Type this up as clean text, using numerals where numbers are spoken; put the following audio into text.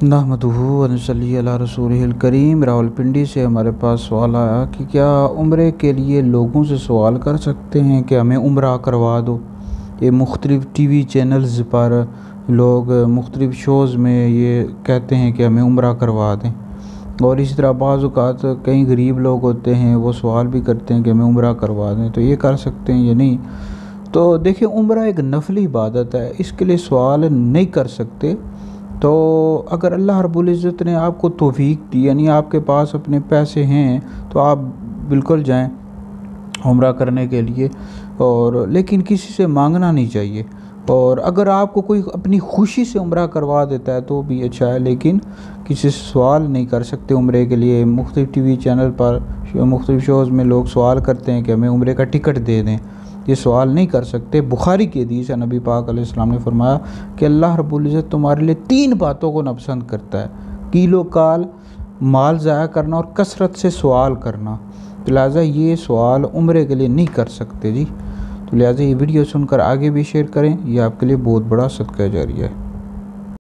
नहमदुहु व नसल्ली अला रसूलिहिल करीम। रावलपिंडी से हमारे पास सवाल आया कि क्या उम्रे के लिए लोगों से सवाल कर सकते हैं कि हमें उम्रा करवा दो। ये मुख्तलिफ़ टीवी चैनल्स पर लोग मुख्तलिफ़ शोज़ में ये कहते हैं कि हमें उम्रा करवा दें, और इसी तरह बाज़ औक़ात कई गरीब लोग होते हैं वो सवाल भी करते हैं कि हमें उम्रा करवा दें। तो ये कर सकते हैं या नहीं? तो देखिए, उम्रा एक नफली इबादत है, इसके लिए सवाल नहीं कर सकते। तो अगर अल्लाह रब्बुल इज़्ज़त ने आपको तौफीक दी, यानी आपके पास अपने पैसे हैं, तो आप बिल्कुल जाएं उम्रा करने के लिए, और लेकिन किसी से मांगना नहीं चाहिए। और अगर आपको कोई अपनी खुशी से उम्रा करवा देता है तो भी अच्छा है, लेकिन किसी से सवाल नहीं कर सकते उम्रे के लिए। मुख्तलिफ़ टीवी चैनल पर मुख्तलिफ़ शोज़ में लोग सवाल करते हैं कि हमें उम्रे का टिकट दे दें, ये सवाल नहीं कर सकते। बुखारी की हदीस है, नबी पाक अलैहिस्सलाम ने फरमाया कि अल्लाह रब्बुल इज़्ज़त तुम्हारे लिए 3 बातों को नापसंद करता है: कीलो काल, माल ज़ाया करना, और कसरत से सवाल करना। तो लिहाजा ये सवाल उम्रे के लिए नहीं कर सकते जी। तो लिहाजा ये वीडियो सुनकर आगे भी शेयर करें, ये आपके लिए बहुत बड़ा सदका जारिया है।